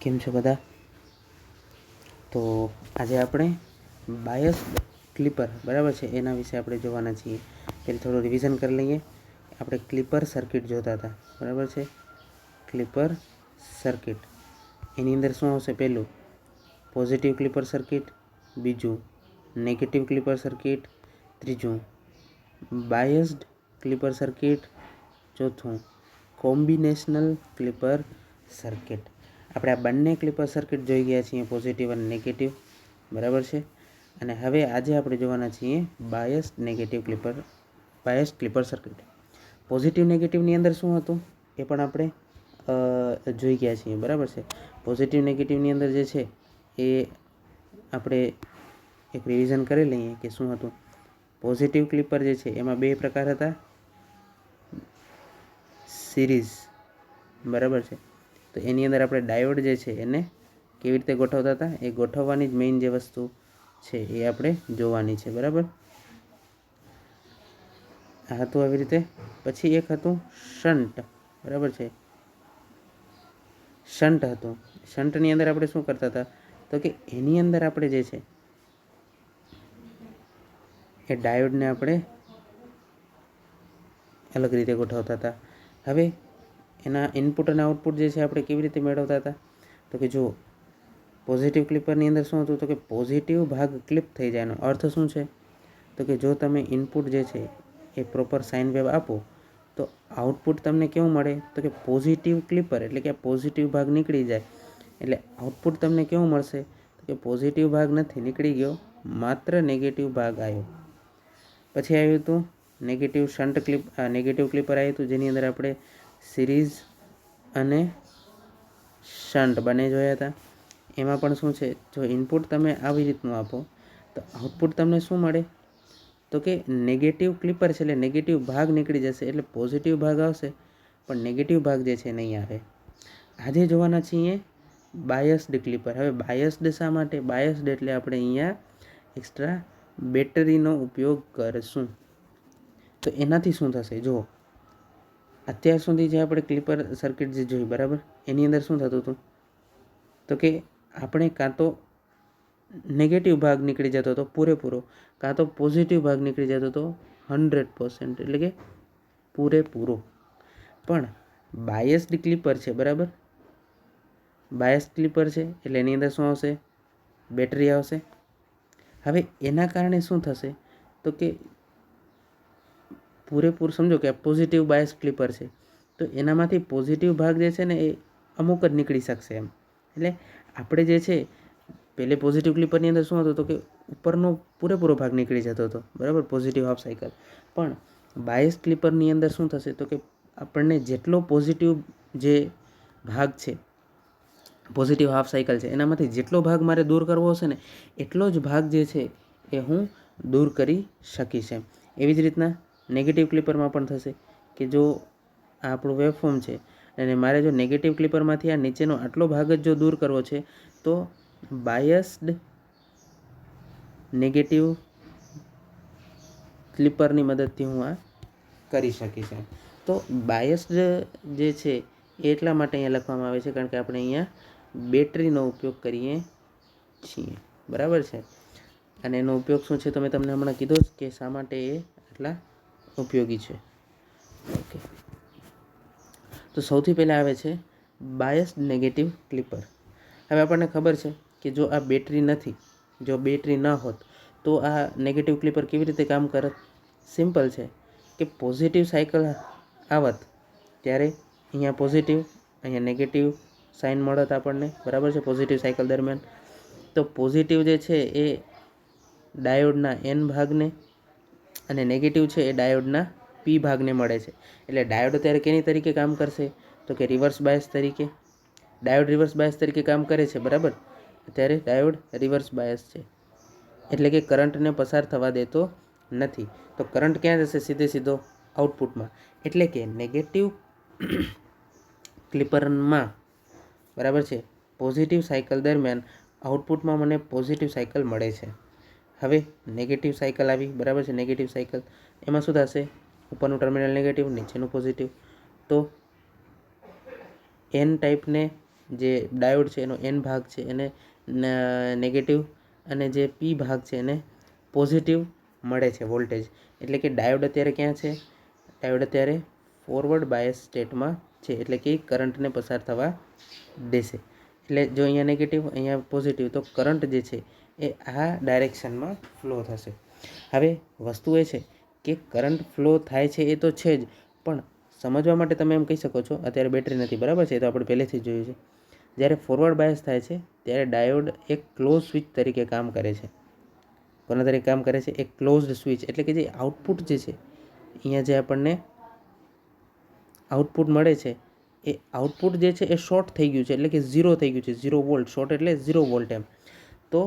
કેમ છો બધા? તો આજે આપણે બાયસ ક્લિપર બરાબર છે એના વિશે આપણે જોવાના છીએ. પહેલાં થોડું રિવિઝન કરી લઈએ. આપણે ક્લિપર સર્કિટ જોતા હતા બરાબર છે. ક્લિપર સર્કિટ એની અંદર શું આવશે? પહેલું પોઝિટિવ ક્લિપર સર્કિટ, બીજું નેગેટિવ ક્લિપર સર્કિટ, ત્રીજું બાયસ્ડ ક્લિપર સર્કિટ, ચોથું કોમ્બિનેશનલ ક્લિપર સર્કિટ. આપણે આ બંને ક્લિપર સર્કિટ જોઈ ગયા છીએ, પોઝિટિવ અને નેગેટિવ બરાબર છે. અને હવે આજે આપણે જોવાના છીએ બાયસ્ડ ક્લિપર સર્કિટ. પોઝિટિવ નેગેટિવની અંદર શું હતું એ પણ આપણે જોઈ ગયા છીએ બરાબર છે. પોઝિટિવ નેગેટિવની અંદર જે છે એ આપણે એક રિવિઝન કરી લઈએ કે શું હતું. પોઝિટિવ ક્લિપર જે છે એમાં બે પ્રકાર હતા, સિરીઝ બરાબર છે. તો એની અંદર આપણે ડાયોડ જે છે એને કેવી રીતે ગોઠવતા હતા એ ગોઠવવાની જ મેઇન જે વસ્તુ છે એ આપણે જોવાની છે બરાબર. આ હતું આવી રીતે. પછી એક હતું શન્ટ બરાબર છે. શન્ટ હતું. શન્ટની અંદર આપણે શું કરતા હતા તો કે એની અંદર આપણે જે છે એ ડાયોડને આપણે અલગ રીતે ગોઠવતા હતા. હવે એના ઇનપુટ અને આઉટપુટ જે છે આપણે કેવી રીતે મેળવતા હતા તો કે જો પોઝિટિવ ક્લિપરની અંદર શું હતું તો કે પોઝિટિવ ભાગ ક્લિપ થઈ જાય. એનો અર્થ શું છે તો કે જો તમે ઇનપુટ જે છે એ પ્રોપર સાઇન વેવ આપો તો આઉટપુટ તમને કેવું મળે તો કે પોઝિટિવ ક્લિપર, એટલે કે પોઝિટિવ ભાગ નીકળી જાય એટલે આઉટપુટ તમને કેવું મળશે તો કે પોઝિટિવ ભાગ નથી નીકળી ગયો, માત્ર નેગેટિવ ભાગ આવ્યો. પછી આવ્યું હતું નેગેટિવ ક્લિપર આવ્યું હતું, જેની અંદર આપણે સિરીઝ અને શન્ટ બંને જોયા હતા. એમાં પણ શું છે, જો ઇનપુટ તમે આવી રીતનું આપો તો આઉટપુટ તમને શું મળે તો કે નેગેટિવ ક્લિપર છે એટલે નેગેટિવ ભાગ નીકળી જશે, એટલે પોઝિટિવ ભાગ આવશે પણ નેગેટિવ ભાગ જે છે નહીં આવે. આજે જોવાના છીએ બાયસ્ડ ક્લિપર. હવે બાયસ્ડ શા માટે? બાયસ્ડ એટલે આપણે અહીંયા એક્સ્ટ્રા બેટરીનો ઉપયોગ કરશું. તો એનાથી શું થશે, જો અત્યાર સુધી જે આપણે ક્લિપર સર્કિટ જે જોઈ બરાબર, એની અંદર શું થતું હતું તો કે આપણે કાં તો નેગેટિવ ભાગ નીકળી જતો હતો પૂરેપૂરો, કાં તો પોઝિટિવ ભાગ નીકળી જતો હતો 100%, એટલે કે પૂરેપૂરો. પણ બાયસ્ડ ક્લિપર છે બરાબર, બાયસ્ડ ક્લિપર છે એટલે એની અંદર શું આવશે, બેટરી આવશે. હવે એના કારણે શું થશે તો કે પૂરેપૂરું સમજો કે પોઝિટિવ બાયસ ક્લિપર છે તો એનામાંથી પોઝિટિવ ભાગ જે છે ને એ અમુક જ નીકળી શકશે એમ. એટલે આપણે જે છે પહેલે પોઝિટિવ ક્લિપરની અંદર શું હતું તો કે ઉપરનો પૂરેપૂરો ભાગ નીકળી જતો હતો બરાબર, પોઝિટિવ હાફ સાયકલ. પણ બાયસ ક્લિપરની અંદર શું થશે તો કે આપણને જેટલો પોઝિટિવ જે ભાગ છે, પોઝિટિવ હાફ સાયકલ છે, એનામાંથી જેટલો ભાગ મારે દૂર કરવો હશે ને એટલો જ ભાગ જે છે એ હું દૂર કરી શકીશ એમ. એવી જ રીતના નેગેટિવ ક્લિપરમાં પણ થશે કે જો આ આપણું વેવફોર્મ છે અને મારે જો નેગેટિવ ક્લિપરમાંથી આ નીચેનો આટલો ભાગ જ જો દૂર કરવો છે તો બાયસ્ડ નેગેટિવ ક્લિપરની મદદથી હું આ કરી શકીશ એમ. તો બાયસ્ડ જે છે એ એટલા માટે અહીંયા લખવામાં આવે છે કારણ કે આપણે અહીંયા બેટરીનો ઉપયોગ કરીએ છીએ બરાબર છે. અને એનો ઉપયોગ શું છે તો મેં તમને હમણાં કીધો જ કે શા માટે એ આટલા ઉપયોગી છે. ઓકે, તો સૌથી પહેલાં આવે છે બાયસ્ડ નેગેટિવ ક્લિપર. હવે આપણને ખબર છે કે જો આ બેટરી નથી, જો બેટરી ન હોત તો આ નેગેટિવ ક્લિપર કેવી રીતે કામ કરત? સિમ્પલ છે કે પોઝિટિવ સાયકલ આવત ત્યારે અહીંયા પોઝિટિવ, અહીંયા નેગેટિવ સાઇન મળત આપણને બરાબર છે પોઝિટિવ સાયકલ દરમિયાન. તો પોઝિટિવ જે છે એ ડાયોડના એન ભાગને અને નેગેટિવ છે એ ડાયોડના પી ભાગને મળે છે. એટલે ડાયોડ અત્યારે કેની તરીકે કામ કરશે તો કે રિવર્સ બાયસ તરીકે. ડાયોડ રિવર્સ બાયસ તરીકે કામ કરે છે બરાબર. અત્યારે ડાયોડ રિવર્સ બાયસ છે એટલે કે કરંટને પસાર થવા દેતો નથી. તો કરંટ ક્યાં જશે? સીધો આઉટપુટમાં. એટલે કે નેગેટિવ ક્લિપરમાં બરાબર છે પોઝિટિવ સાયકલ દરમિયાન આઉટપુટમાં મને પોઝિટિવ સાયકલ મળે છે. હવે નેગેટિવ સાયકલ આવી બરાબર છે, નેગેટિવ સાયકલ એમાં શું થશે, ઉપરનું ટર્મિનલ નેગેટિવ, નીચેનું પોઝિટિવ. તો એન ટાઈપને જે ડાયોડ છે એનો N ભાગ છે એને નેગેટિવ અને જે P ભાગ છે એને પોઝિટિવ મળે છે વોલ્ટેજ. એટલે કે ડાયોડ અત્યારે ક્યાં છે? ડાયોડ અત્યારે ફોરવર્ડ બાયસ સ્ટેટમાં છે, એટલે કે કરંટને પસાર થવા દેશે. એટલે જો અહીંયા નેગેટિવ અહીંયા પોઝિટિવ, તો કરંટ જે છે એ આ ડાયરેક્શનમાં ફ્લો થશે. હવે વસ્તુ એ છે કે કરંટ ફ્લો થાય છે એ તો છે જ, પણ સમજવા માટે તમે એમ કહી શકો છો, અત્યારે બેટરી નથી, બરાબર છે, એ તો આપણે પહેલેથી જ જોયું છે. જ્યારે ફોરવર્ડ બાયસ થાય છે ત્યારે ડાયોડ એક ક્લોઝ સ્વિચ તરીકે કામ કરે છે. કોના તરીકે કામ કરે છે? એક ક્લોઝડ સ્વિચ. એટલે કે જે આઉટપુટ જે છે, અહીંયા જે આપણને આઉટપુટ મળે છે એ આઉટપુટ જે છે એ શોર્ટ થઈ ગયું છે, એટલે કે ઝીરો થઈ ગયું છે, 0 વોલ્ટ. શોર્ટ એટલે 0 વોલ્ટ એમ. તો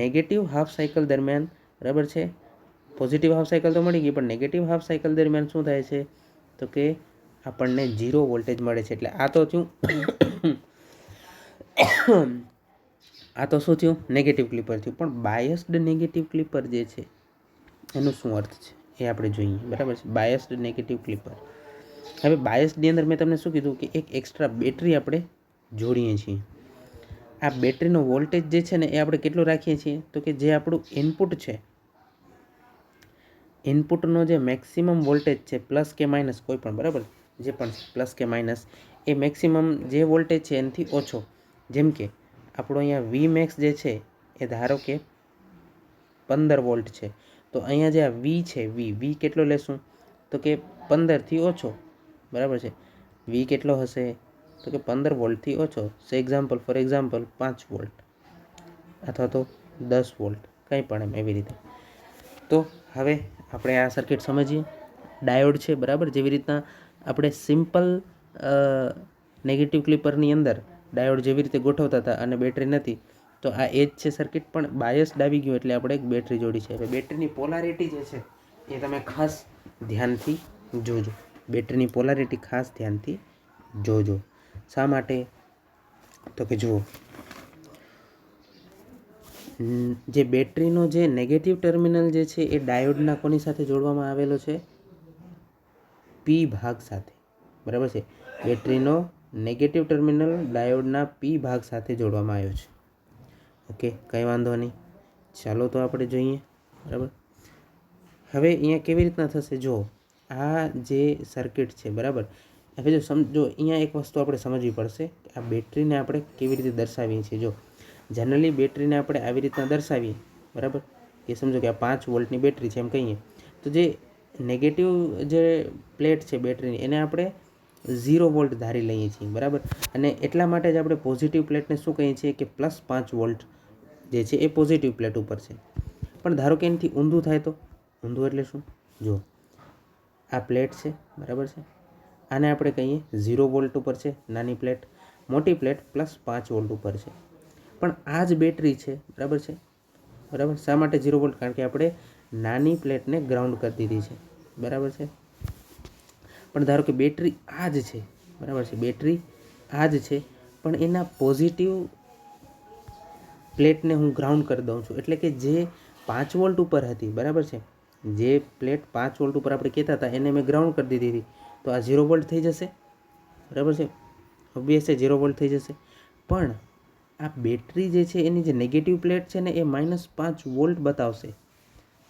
નેગેટિવ હાફ સાયકલ દરમિયાન, બરાબર છે, પોઝિટિવ હાફ સાયકલ તો મળી ગઈ, પણ નેગેટિવ હાફ સાયકલ દરમિયાન શું થાય છે? તો કે આપણને 0 વોલ્ટેજ મળે છે. એટલે આ તો થયું આ તો શું થયું? નેગેટિવ ક્લિપર થયું. પણ બાયસ્ડ નેગેટિવ ક્લિપર જે છે એનો શું અર્થ છે એ આપણે જોઈએ, બરાબર છે. Biased negative clipper. હવે બાયસની અંદર મેં તમને શું કીધું કે એક એક્સ્ટ્રા બેટરી આપણે જોડીએ છીએ. આ બેટરીનો વોલ્ટેજ જે છે ને એ આપણે કેટલો રાખીએ છીએ? તો કે જે આપણું ઇનપુટ છે, ઇનપુટનો જે મેક્સિમમ વોલ્ટેજ છે, પ્લસ કે માઇનસ કોઈ પણ, બરાબર, જે પણ પ્લસ કે માઇનસ, એ મેક્સિમમ જે વોલ્ટેજ છે એનાથી ઓછો. જેમ કે આપણો અહીંયા વી મેક્સ જે છે એ ધારો કે 15 વોલ્ટ છે, તો અહીંયા જે આ વી છે, વી કેટલો લેશું? તો કે 15થી ઓછો, બરાબર છે. વી કેટલો હશે? તો કે 15 વોલ્ટથી ઓછો. ફોર એક્ઝામ્પલ 5 વોલ્ટ અથવા તો 10 વોલ્ટ, કંઈ પણ એમ, એવી રીતે. તો હવે આપણે આ સર્કિટ સમજીએ. ડાયોડ છે, બરાબર. જેવી રીતના આપણે સિમ્પલ નેગેટિવ ક્લિપરની અંદર ડાયોડ જેવી રીતે ગોઠવતા હતા અને બેટરી નથી, તો આ એ જ છે સર્કિટ, પણ બાયસ ડાબી ગયું એટલે આપણે એક બેટરી જોડી છે. હવે બેટરીની પોલારિટી જે છે એ તમે ખાસ ધ્યાનથી જોજો. બેટરીની પોલારિટી ખાસ ધ્યાનથી જોજો. શા માટે? તો કે જુઓ, જે બેટરીનો જે નેગેટિવ ટર્મિનલ જે છે એ ડાયોડના કોની સાથે જોડવામાં આવેલો છે? પી ભાગ સાથે, બરાબર છે. બેટરીનો નેગેટિવ ટર્મિનલ ડાયોડના પી ભાગ સાથે જોડવામાં આવ્યો છે. ઓકે, કંઈ વાંધો નહીં. ચાલો તો આપણે જોઈએ, બરાબર. હવે અહીંયા કેવી રીતના થશે? જો આ જે સર્કિટ છે, બરાબર. હવે જો અહીંયા એક વસ્તુ આપણે સમજવી પડશે કે આ બેટરીને આપણે કેવી રીતે દર્શાવીએ છીએ. જો જનરલી બેટરીને આપણે આવી રીતના દર્શાવીએ, બરાબર, એ સમજો કે આ 5 વોલ્ટની બેટરી છે એમ કહીએ, તો જે નેગેટિવ જે પ્લેટ છે બેટરીની એને આપણે 0 વોલ્ટ ધારી લઈએ છીએ, બરાબર. અને એટલા માટે જ આપણે પોઝિટિવ પ્લેટને શું કહીએ છીએ કે +5 વોલ્ટ જે છે એ પોઝિટિવ પ્લેટ ઉપર છે. પણ ધારો કે એનાથી ઊંધું થાય તો? ઊંધું એટલે શું? જો આ પ્લેટ છે, બરાબર છે, આને આપણે કહીએ 0 વોલ્ટ ઉપર છે નાની પ્લેટ, મોટી પ્લેટ +5 વોલ્ટ ઉપર છે. પણ આ જ બેટરી છે, બરાબર છે, બરાબર. શા માટે 0 વોલ્ટ? કારણ કે આપણે નાની પ્લેટને ગ્રાઉન્ડ કરી દીધી છે, બરાબર છે. પણ ધારો કે બેટરી આ જ છે, બરાબર છે, બેટરી આ જ છે, પણ એના પોઝિટિવ પ્લેટને હું ગ્રાઉન્ડ કરી દઉં છું. એટલે કે જે 5 વોલ્ટ ઉપર હતી, બરાબર છે, જે પ્લેટ 5 વોલ્ટ ઉપર આપણે કહેતા હતા એને મેં ગ્રાઉન્ડ કરી દીધી હતી, તો આ 0 વોલ્ટ થઈ જશે, બરાબર છે. ઓબ્વિયસ છે 0 વોલ્ટ થઈ જશે. પણ આ બેટરી જે છે એની જે નેગેટિવ પ્લેટ છે ને એ -5 વોલ્ટ બતાવશે,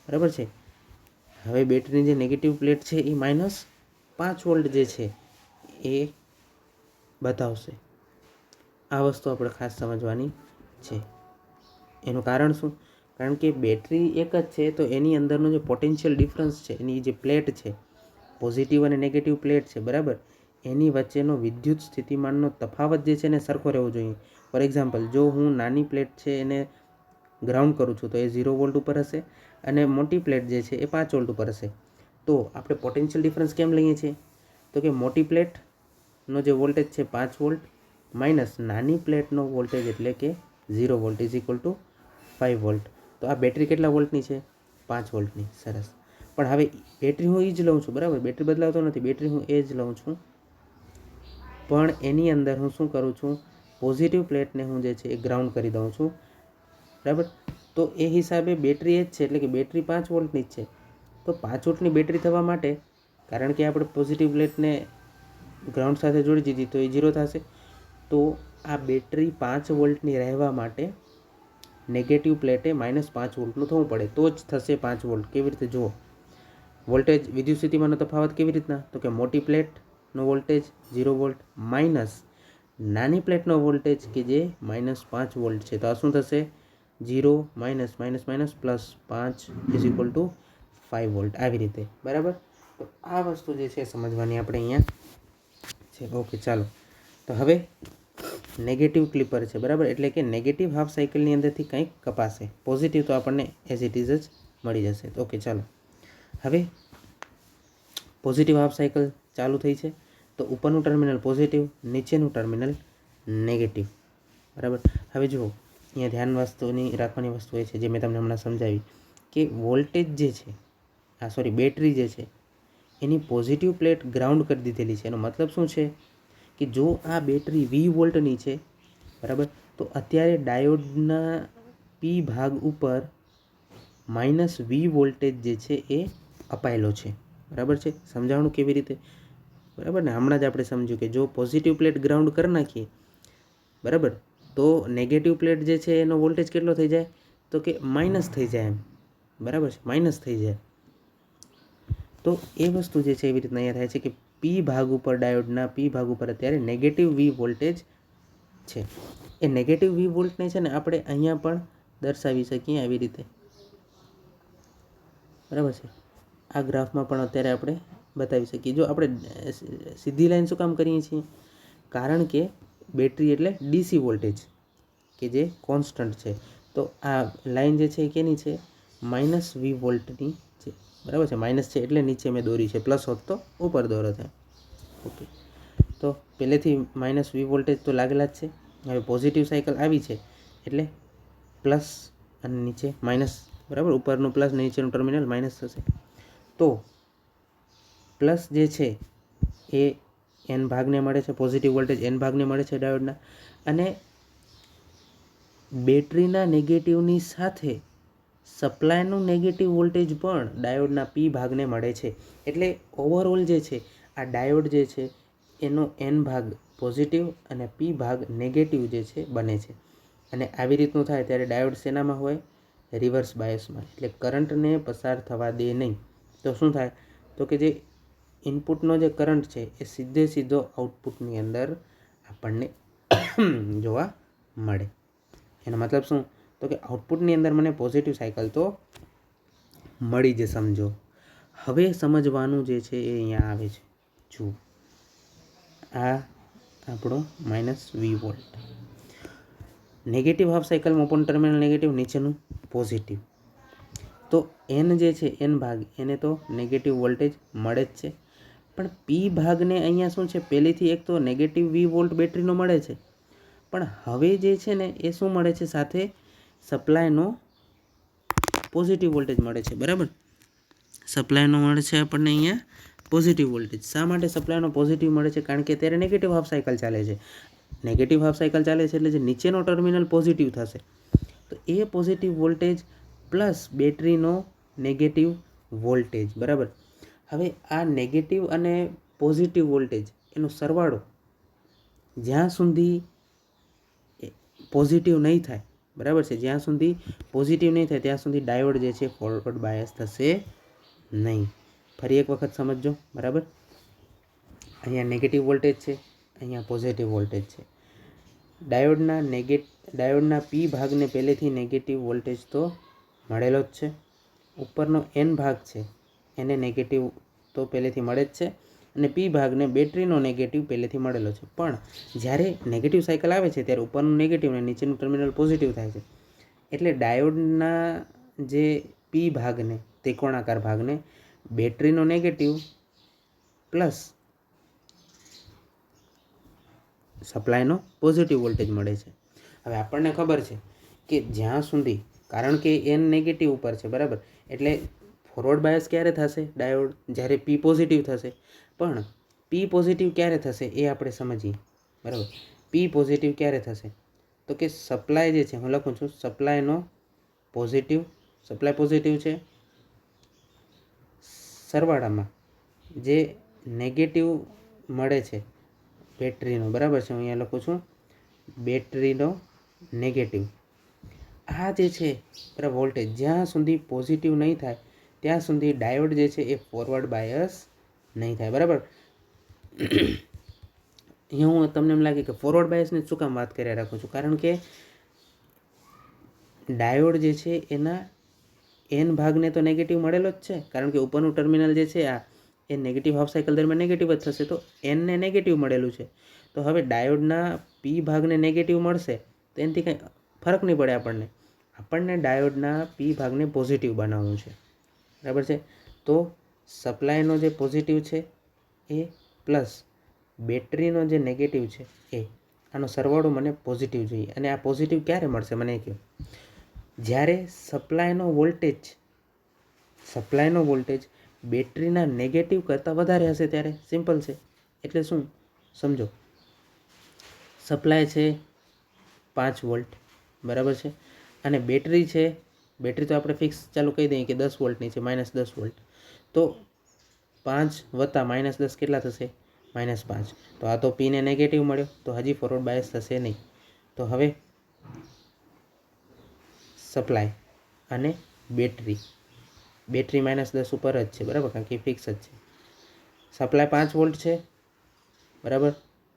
બરાબર છે. હવે બેટરીની જે નેગેટિવ પ્લેટ છે એ -5 વોલ્ટ જે છે એ બતાવશે. આ વસ્તુ આપણે ખાસ સમજવાની છે. એનું કારણ શું? કારણ કે બેટરી એક જ છે, તો એની અંદરનો જે પોટેન્શિયલ ડિફરન્સ છે, એની જે પ્લેટ છે, પોઝિટિવ અને નેગેટિવ પ્લેટ છે, બરાબર, એની વચ્ચેનો વિદ્યુત સ્થિતિમાનનો તફાવત જે છે એને સરખો રહેવો જોઈએ. ફોર એક્ઝામ્પલ, જો હું નાની પ્લેટ છે એને ગ્રાઉન્ડ કરું છું તો એ 0 વોલ્ટ ઉપર હશે, અને મોટી પ્લેટ જે છે એ 5 વોલ્ટ ઉપર હશે. તો આપણે પોટેન્શિયલ ડિફરન્સ કેમ લઈએ છીએ? તો કે મોટી પ્લેટનો જે વોલ્ટેજ છે 5 વોલ્ટ માઇનસ નાની પ્લેટનો વોલ્ટેજ એટલે કે 0 volt is equal to 5 volt. તો આ બેટરી કેટલા વોલ્ટની છે? 5 વોલ્ટની. સરસ. પણ હવે બેટરી હું એ જ લઉં છું, બરાબર, બેટરી બદલાવતો નથી, બેટરી હું એ જ લઉં છું, પણ એની અંદર હું શું કરું છું? પોઝિટિવ પ્લેટને હું જે છે એ ગ્રાઉન્ડ કરી દઉં છું, બરાબર. તો એ હિસાબે બેટરી એ જ છે, એટલે કે બેટરી 5 વોલ્ટની જ છે. તો 5 વોલ્ટની બેટરી થવા માટે, કારણ કે આપણે પોઝિટિવ પ્લેટને ગ્રાઉન્ડ સાથે જોડી દીધી તો એ 0 થશે, તો આ બેટરી 5 વોલ્ટની રહેવા માટે નેગેટિવ પ્લેટે -5 વોલ્ટનું થવું પડે, તો જ થશે 5 વોલ્ટ. કેવી રીતે જુઓ, વોલ્ટેજ વિદ્યુત સ્થિતિમાનનો તફાવત કેવી રીતના, તો કે મોટી પ્લેટનો વોલ્ટેજ 0 વોલ્ટ માઇનસ નાની પ્લેટનો વોલ્ટેજ કે જે -5 વોલ્ટ છે. તો આ શું થશે, 0 minus minus minus plus 5 is equal to 5 volt. આવી રીતે, બરાબર. તો આ વસ્તુ જે છે સમજવાની આપણે અહીંયા છે. ઓકે, ચાલો. તો હવે નેગેટિવ ક્લિપર છે, બરાબર. એટલે કે નેગેટિવ હાફ સાયકલની અંદરથી કંઈક કપાશે, પોઝિટિવ તો આપણને એઝ ઇટ ઇઝ જ મળી જશે. ઓકે, ચાલો. હવે પોઝિટિવ હાફ સાયકલ ચાલુ થઈ છે, તો ઉપરનું ટર્મિનલ પોઝિટિવ, નીચેનું ટર્મિનલ નેગેટિવ, બરાબર. હવે જુઓ, અહીંયા ધ્યાન વસ્તુની રાખવાની વસ્તુ એ છે જે મેં તમને હમણાં સમજાવી કે વોલ્ટેજ જે છે, બેટરી જે છે એની પોઝિટિવ પ્લેટ ગ્રાઉન્ડ કરી દીધેલી છે. એનો મતલબ શું છે કે જો આ બેટરી 20 વોલ્ટની છે, બરાબર, તો અત્યારે ડાયોડના પી ભાગ ઉપર -20 વોલ્ટેજ જે છે એ અપાયેલો છે, બરાબર છે. સમજાવવાનું કેવી રીતે, બરાબર ને. હમણાં જ આપણે સમજ્યું કે જો પોઝિટિવ પ્લેટ ગ્રાઉન્ડ કરી નાખીએ, બરાબર, તો નેગેટિવ પ્લેટ જે છે એનો વોલ્ટેજ કેટલો થઈ જાય, તો કે માઇનસ થઈ જાય, એમ, બરાબર છે, માઇનસ થઈ જાય. તો એ વસ્તુ જે છે એવી રીતના અહીંયા થાય છે કે પી ભાગ ઉપર, ડાયોડના પી ભાગ ઉપર અત્યારે નેગેટિવ 20 વોલ્ટેજ છે. એ નેગેટિવ 20 વોલ્ટને છે ને આપણે અહીંયા પણ દર્શાવી શકીએ આવી રીતે, બરાબર છે. આ ગ્રાફમાં પણ અત્યારે આપણે બતાવી શકીએ. જો આપણે સીધી લાઈન શું કામ કરીએ છીએ, કારણ કે બેટરી એટલે ડીસી વોલ્ટેજ કે જે કોન્સ્ટન્ટ છે. તો આ લાઈન જે છે એ કેની છે, -20 વોલ્ટની છે, બરાબર છે. માઇનસ છે એટલે નીચે મેં દોરી છે, પ્લસ હોત તો ઉપર દોરો થાય. ઓકે, તો પહેલેથી -20 વોલ્ટેજ તો લાગેલા જ છે. હવે પોઝિટિવ સાયકલ આવી છે એટલે પ્લસ અને નીચે માઇનસ, બરાબર. ઉપરનું પ્લસ ને નીચેનું ટર્મિનલ માઇનસ થશે. તો પ્લસ જે છે એ એન ભાગને મળે છે, પોઝિટિવ વોલ્ટેજ એન ભાગને મળે છે ડાયોડના, અને બેટરીના નેગેટિવની સાથે સપ્લાયનું નેગેટિવ વોલ્ટેજ પણ ડાયોડના પી ભાગને મળે છે. એટલે ઓવરઓલ જે છે આ ડાયોડ જે છે એનો એન ભાગ પોઝિટિવ અને પી ભાગ નેગેટિવ જે છે બને છે. અને આવી રીતનું થાય ત્યારે ડાયોડ શેનામાં હોય, રિવર્સ બાયસમાં. એટલે કરંટને પસાર થવા દે નહીં. તો શું થાય, તો કે જે ઇનપુટનો જે કરંટ છે એ સીધો આઉટપુટની અંદર આપણને જોવા મળે. એનો મતલબ શું, તો કે આઉટપુટની અંદર મને પોઝિટિવ સાયકલ તો મળી જ, સમજો. હવે સમજવાનું જે છે એ અહીંયા આવે છે. જુઓ, આ આપણો -20 વોલ્ટ, નેગેટિવ હાફ સાયકલમાં ઓપન ટર્મિનલ નેગેટિવ, નીચેનું પોઝિટિવ. તો એન જે છે એન ભાગ એને તો નેગેટિવ વોલ્ટેજ મળે જ છે, પણ પી ભાગને અહીંયા શું છે, પહેલેથી એક તો નેગેટિવ 20 વોલ્ટ બેટરીનો મળે છે, પણ હવે જે છે ને એ શું મળે છે, સાથે સપ્લાયનો પોઝિટિવ વોલ્ટેજ મળે છે, બરાબર. સપ્લાયનો મળે છે આપણને અહીંયા પોઝિટિવ વોલ્ટેજ. શા માટે સપ્લાયનો પોઝિટિવ મળે છે, કારણ કે અત્યારે નેગેટિવ હાફ સાયકલ ચાલે છે. નેગેટિવ હાફ સાયકલ ચાલે છે એટલે જે નીચેનો ટર્મિનલ પોઝિટિવ થશે, તો એ પોઝિટિવ વોલ્ટેજ પ્લસ બેટરીનો નેગેટિવ વોલ્ટેજ, બરાબર. હવે આ નેગેટિવ અને પોઝિટિવ વોલ્ટેજ એનો સરવાળો જ્યાં સુધી પોઝિટિવ નહીં થાય, બરાબર છે, જ્યાં સુધી પોઝિટિવ નહીં થાય ત્યાં સુધી ડાયોડ જે છે ફોરવર્ડ બાયસ થશે નહીં. ફરી એક વખત સમજજો, બરાબર. અહીંયા નેગેટિવ વોલ્ટેજ છે, અહીંયા પોઝિટિવ વોલ્ટેજ છે. ડાયોડના પી ભાગને પહેલેથી નેગેટિવ વોલ્ટેજ તો મળેલો જ છે. ઉપરનો એન ભાગ છે એને નેગેટિવ તો પહેલેથી મળે જ છે, અને પી ભાગને બેટરીનો નેગેટિવ પહેલેથી મળેલો છે. પણ જ્યારે નેગેટિવ સાયકલ આવે છે ત્યારે ઉપરનું નેગેટિવ અને નીચેનું ટર્મિનલ પોઝિટિવ થાય છે. એટલે ડાયોડના જે પી ભાગને, ત્રિકોણાકાર ભાગને બેટરીનો નેગેટિવ પ્લસ સપ્લાયનો પોઝિટિવ વોલ્ટેજ મળે છે. હવે આપણને ખબર છે કે જ્યાં સુધી, કારણ કે એન નેગેટિવ ઉપર છે, બરાબર, એટલે ફોરવર્ડ બાયસ ક્યારે થશે ડાયોડ, જ્યારે પી પોઝિટિવ થશે. પણ પી પોઝિટિવ ક્યારે થશે એ આપણે સમજીએ, બરાબર. પી પોઝિટિવ ક્યારે થશે, તો કે સપ્લાય જે છે, હું લખું છું સપ્લાયનો પોઝિટિવ, સપ્લાય પોઝિટિવ છે, સરવાળામાં જે નેગેટિવ મળે છે બેટરીનો, બરાબર છે, હું અહીંયા લખું છું બેટરીનો નેગેટિવ. આ જે છે બરાબર વોલ્ટેજ જ્યાં સુધી પોઝિટિવ નહીં થાય ત્યાં સુધી ડાયોડ જે છે એ ફોરવર્ડ બાયસ નહીં થાય. બરાબર. અહીંયા હું તમને એમ લાગે કે ફોરવર્ડ બાયસની શું કામ વાત કરી રાખું છું, કારણ કે ડાયોડ જે છે એના એન ભાગને તો નેગેટિવ મળેલો જ છે, કારણ કે ઉપરનું ટર્મિનલ જે છે આ એ નેગેટિવ હાફ સાયકલ દરમિયાન નેગેટિવ જ થશે, તો એનને નેગેટિવ મળેલું છે. તો હવે ડાયોડના પી ભાગને નેગેટિવ મળશે તો એનાથી કંઈ ફરક નહીં પડે આપણને ડાયોડના પી ભાગને પોઝિટિવ બનાવવું છે. બરાબર છે. તો સપ્લાયનો જે પોઝિટિવ છે એ પ્લસ બેટરીનો જે નેગેટિવ છે એ આનો સરવાળો મને પોઝિટિવ જોઈએ. અને આ પોઝિટિવ ક્યારે મળશે મને કહો? જ્યારે સપ્લાયનો વોલ્ટેજ બેટરીના નેગેટિવ કરતાં વધારે હશે ત્યારે. સિમ્પલ છે. એટલે શું સમજો, સપ્લાય છે 5 વોલ્ટ, બરાબર છે, અને બેટરી તો આપણે ફિક્સ ચાલુ કહી દઈએ કે 10 વોલ્ટની છે, -10 વોલ્ટ. તો 5 વત્તા -10 કેટલા થશે? -5. તો આ તો પીને નેગેટિવ મળ્યો, તો હજી ફોરવર્ડ બાયસ થશે નહીં. તો હવે સપ્લાય અને બેટરી -10 ઉપર જ છે, બરાબર, કારણ કે ફિક્સ જ છે. સપ્લાય 5 વોલ્ટ છે, બરાબર,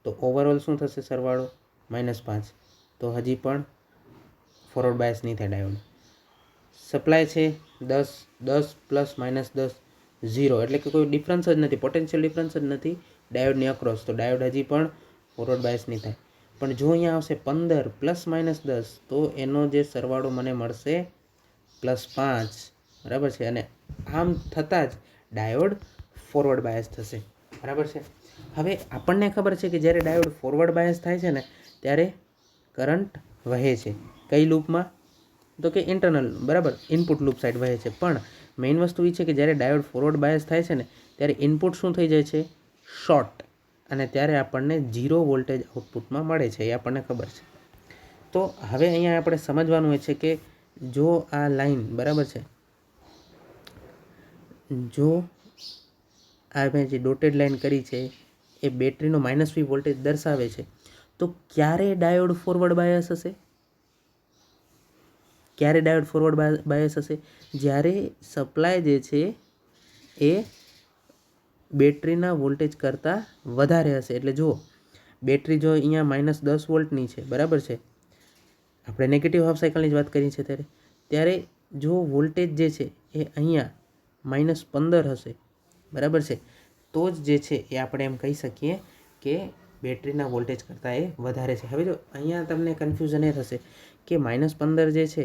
તો ઓવરઓલ શું થશે સરવાળો? -5. તો હજી પણ ફોરવર્ડ બાયસ નહીં થાય ડાયોડ. સપ્લાય છે 10 પ્લસ -10 0, એટલે કે કોઈ ડિફરન્સ જ નથી, પોટેન્શિયલ ડિફરન્સ જ નથી ડાયોડની અક્રોસ, તો ડાયોડ હજી પણ ફોરવર્ડ બાયસ નહીં થાય. પણ જો અહીંયા આવશે 15 પ્લસ -10, તો એનો જે સરવાળો મને મળશે +5, બરાબર છે. અને આમ થતાં જ ડાયોડ ફોરવર્ડ બાયસ થશે, બરાબર છે. હવે આપણને ખબર છે કે જ્યારે ડાયોડ ફોરવર્ડ બાયસ થાય છે ને ત્યારે કરંટ વહે છે. કઈ લૂપમાં? તો કે ઇન્ટરનલ, બરાબર, ઇનપુટ લૂપ સાઈડ વહે છે. પણ મેઇન વસ્તુ એ છે કે જ્યારે ડાયોડ ફોરવર્ડ બાયસ થાય છે ને ત્યારે ઇનપુટ શું થઈ જાય છે? શોર્ટ. અને ત્યારે આપણને 0 વોલ્ટેજ આઉટપુટમાં મળે છે, એ આપણને ખબર છે. તો હવે અહીંયા આપણે સમજવાનું હોય છે કે જો આ લાઈન, બરાબર છે, જો આ મેં જે ડોટેડ લાઈન કરી છે એ બેટરીનો -V વોલ્ટેજ દર્શાવે છે, તો ક્યારે ડાયોડ ફોરવર્ડ બાયસ હશે? જ્યારે સપ્લાય જે છે એ બેટરીના વોલ્ટેજ કરતાં વધારે હશે. એટલે જુઓ, બેટરી જો અહીંયા -10 વોલ્ટની છે, બરાબર છે, આપણે નેગેટિવ હાફ સાયકલની જ વાત કરી છે ત્યારે જો વોલ્ટેજ જે છે એ અહીંયા -15 હશે, બરાબર છે, તો જ જે છે એ આપણે એમ કહી શકીએ કે બેટરીના વોલ્ટેજ કરતાં એ વધારે છે. હવે જો અહીંયા તમને કન્ફ્યુઝન એ થશે કે -15 જે છે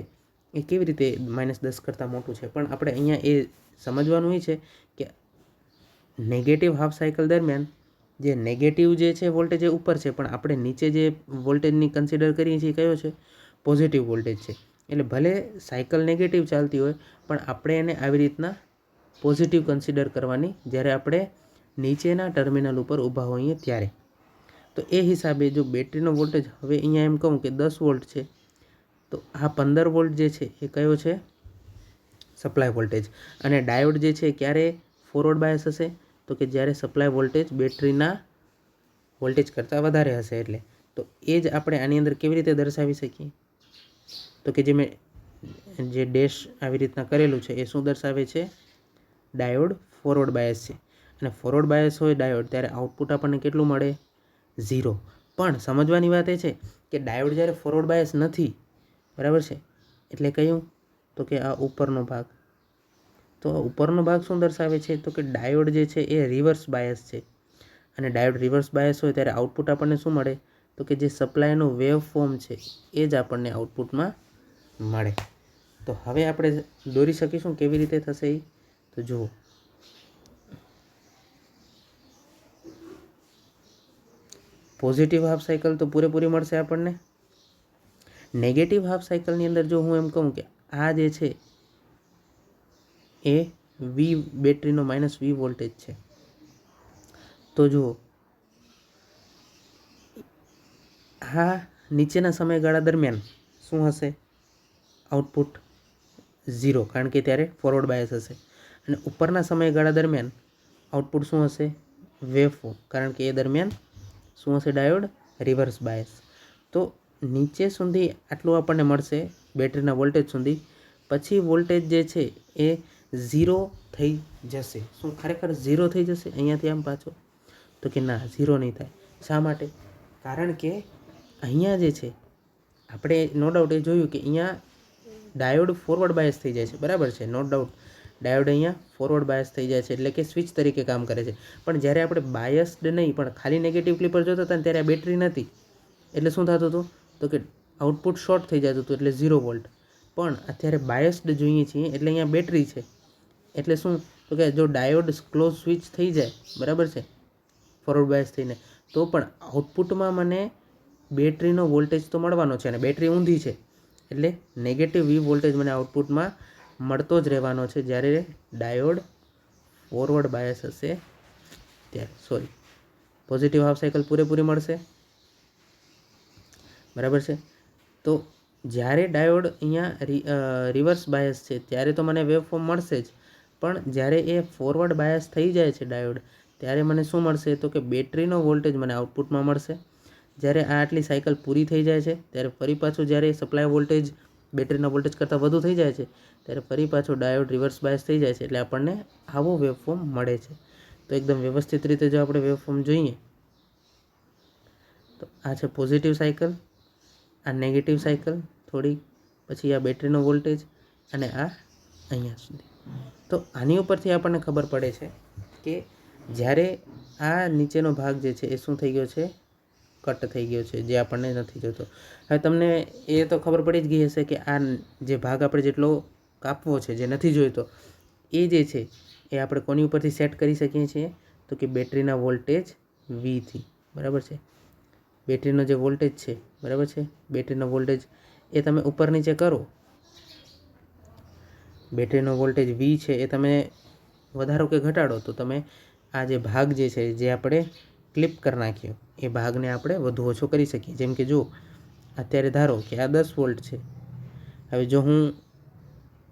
એ કેવી રીતે -10 કરતાં મોટું છે, પણ આપણે અહીંયા એ સમજવાનું એ છે કે નેગેટિવ હાફ સાયકલ દરમિયાન જે નેગેટિવ જે છે વોલ્ટેજ એ ઉપર છે, પણ આપણે નીચે જે વોલ્ટેજની કન્સિડર કરીએ છીએ કયો છે? પોઝિટિવ વોલ્ટેજ છે. એટલે ભલે સાયકલ નેગેટિવ ચાલતી હોય પણ આપણે એને આવી રીતના પોઝિટિવ કન્સિડર કરવાની જ્યારે આપણે નીચેના ટર્મિનલ ઉપર ઊભા હોઈએ ત્યારે. તો એ હિસાબે જો બેટરીનો વોલ્ટેજ હવે અહીંયા એમ કહું કે 10 વોલ્ટ છે, તો આ 15 વોલ્ટ જે છે એ કયો છે? Supply voltage. અને ડાયોડ જે છે ક્યારે ફોરવર્ડ બાયસ હશે? તો કે જ્યારે સપ્લાય વોલ્ટેજ બેટરીના વોલ્ટેજ કરતાં વધારે હશે. એટલે તો એ જ આપણે આની અંદર કેવી રીતે દર્શાવી શકીએ? તો કે જે મેં જે ડેશ આવી રીતના કરેલું છે એ શું દર્શાવે છે? ડાયોડ ફોરવર્ડ બાયસ છે. અને ફોરવર્ડ બાયસ હોય ડાયોડ ત્યારે આઉટપુટ આપણને કેટલું મળે? 0. પણ સમજવાની વાત એ છે કે ડાયોડ જ્યારે ફોરવર્ડ બાયસ નથી, બરાબર છે, એટલે કયું? તો કે આ ઉપરનો ભાગ. તો ઉપરનો ભાગ શું દર્શાવે છે? તો કે ડાયોડ જે છે એ રિવર્સ બાયસ છે. અને ડાયોડ રિવર્સ બાયસ હોય ત્યારે આઉટપુટ આપણને શું મળે? તો કે જે સપ્લાયનું વેવ ફોર્મ છે એ જ આપણને આઉટપુટમાં મળે. તો હવે આપણે દોરી શકીશું કેવી રીતે થશે એ? તો જુઓ, પોઝિટિવ હાફ સાયકલ તો પૂરેપૂરી મળશે આપણને. નેગેટિવ હાફ સાયકલની અંદર જો હું એમ કહું કે આ જે છે એ બેટરીનો -V વોલ્ટેજ છે, તો જુઓ આ નીચેના સમયગાળા દરમિયાન શું હશે? આઉટપુટ 0, કારણ કે ત્યારે ફોરવર્ડ બાયસ હશે. અને ઉપરના સમયગાળા દરમિયાન આઉટપુટ શું હશે? વેવ ફોર્મ, કારણ કે એ દરમિયાન શું હશે? Diode reverse bias. તો નીચે સુધી આટલું આપણને મળશે બેટરીના વોલ્ટેજ સુધી, પછી વોલ્ટેજ જે છે એ 0 થઈ જશે. શું ખરેખર 0 થઈ જશે અહીંયાથી આમ પાછો? તો કે ના, 0 નહીં થાય. શા માટે? કારણ કે અહીંયા જે છે આપણે નો ડાઉટ એ જોયું કે અહીંયા ડાયોડ ફોરવર્ડ બાયસ થઈ જાય છે, બરાબર છે, નો ડાઉટ ડાયોડ અહીંયા ફોરવર્ડ બાયસ થઈ જાય છે, એટલે કે સ્વિચ તરીકે કામ કરે છે. પણ જ્યારે આપણે બાયસ્ડ નહીં પણ ખાલી નેગેટિવ ક્લિપર જોતા હતા ને ત્યારે આ બેટરી નહોતી, એટલે શું થતું હતું? તો કે આઉટપુટ શોર્ટ થઈ જતું હતું, એટલે 0 વોલ્ટ. પણ અત્યારે બાયસ્ડ જોઈએ છીએ એટલે અહીંયા બેટરી છે, એટલે શું? તો કે જો ડાયોડ ક્લોઝ સ્વિચ થઈ જાય, બરાબર છે, ફોરવર્ડ બાયસ થઈને, તો પણ આઉટપુટમાં મને બેટરીનો વોલ્ટેજ તો મળવાનો છે, અને બેટરી ઊંધી છે એટલે નેગેટિવ વી વોલ્ટેજ મને આઉટપુટમાં મળતો જ રહેવાનો છે જ્યારે ડાયોડ ફોરવર્ડ બાયસ હશે ત્યારે. પોઝિટિવ હાફ સાયકલ પૂરેપૂરી મળશે, બરાબર છે. તો જ્યારે ડાયોડ અહીંયા રિવર્સ બાયસ છે ત્યારે તો મને વેવફોર્મ મળશે જ, પણ જ્યારે એ ફોરવર્ડ બાયસ થઈ જાય છે ડાયોડ, ત્યારે મને શું મળશે? તો કે બેટરીનો વોલ્ટેજ મને આઉટપુટમાં મળશે. જ્યારે આ આટલી સાયકલ પૂરી થઈ જાય છે ત્યારે ફરી પાછું જ્યારે સપ્લાય વોલ્ટેજ બેટરીના વોલ્ટેજ કરતાં વધુ થઈ જાય છે ત્યારે ફરી પાછું ડાયોડ રિવર્સ બાયસ થઈ જાય છે, એટલે આપણને આવો વેવફોર્મ મળે છે. તો એકદમ વ્યવસ્થિત રીતે જો આપણે વેવફોર્મ જોઈએ તો આ છે પોઝિટિવ સાયકલ, આ નેગેટિવ સાયકલ થોડી, પછી આ બેટરીનો વોલ્ટેજ, અને આ અહીંયા સુધી. તો આની ઉપરથી આપણને ખબર પડે છે કે જ્યારે આ નીચેનો ભાગ જે છે એ શું થઈ ગયો છે? કટ થઈ ગયો છે, જે આપણને નથી જોતો. હવે તમને એ તો ખબર પડી જ ગઈ હશે કે આ જે ભાગ આપણે જેટલો કાપવો છે, જે નથી જોઈતો, એ જે છે એ આપણે કોની ઉપરથી સેટ કરી શકીએ છીએ? તો કે બેટરીના વોલ્ટેજ વીથી, બરાબર છે. બેટરીનો જે વોલ્ટેજ છે, બરાબર છે, બેટરીનો વોલ્ટેજ એ તમે ઉપર નીચે કરો, બેટરીનો વોલ્ટેજ વી છે એ તમે વધારો કે ઘટાડો તો તમે આ જે ભાગ જે છે જે આપણે ક્લિપ કરી નાખ્યો એ ભાગને આપણે વધુ ઓછો કરી શકીએ. જેમ કે જો અત્યારે ધારો કે આ 10 વોલ્ટ છે, હવે જો હું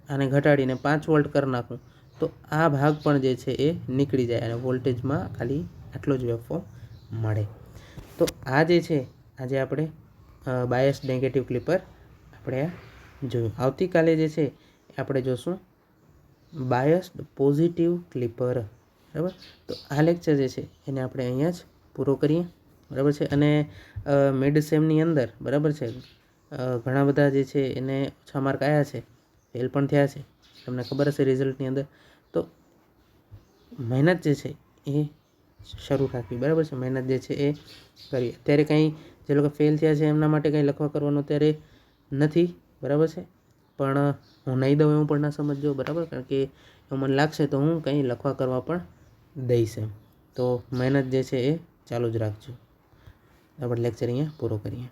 આને ઘટાડીને 5 વોલ્ટ કરી નાખું તો આ ભાગ પણ જે છે એ નીકળી જાય અને વોલ્ટેજમાં ખાલી આટલો જ વેવફોર્મ મળે. તો આ જે છે આજે આપણે બાયસ નેગેટિવ ક્લિપર આપણે આ જોયું. આવતીકાલે જે છે આપણે જોશું બાયસ્ડ પોઝિટિવ ક્લિપર, બરાબર. તો આ લેક્ચર જે છે એને આપણે અહીંયા જ પૂરો કરીએ, બરાબર છે. અને મિડ સેમની અંદર, બરાબર છે, ઘણા બધા જે છે એને ઓછા માર્ક આવ્યા છે, ફેલ પણ થયા છે, તમને ખબર હશે રિઝલ્ટની અંદર. તો મહેનત જે છે એ શરૂ રાખવી, બરાબર છે, મહેનત જે છે એ કરવી. અત્યારે કંઈ જે લોકો ફેલ થયા છે એમના માટે કંઈ લખવા કરવાનું અત્યારે નથી, બરાબર છે, પણ હું નહીં દઉં એવું પણ ના સમજજો, બરાબર, કારણ કે એવું મને લાગશે તો હું કંઈ લખવા કરવા પણ દઈશ એમ. તો મહેનત જે છે એ ચાલુ જ રાખજો. આપણે લેક્ચર અહીંયા પૂરો કરીએ.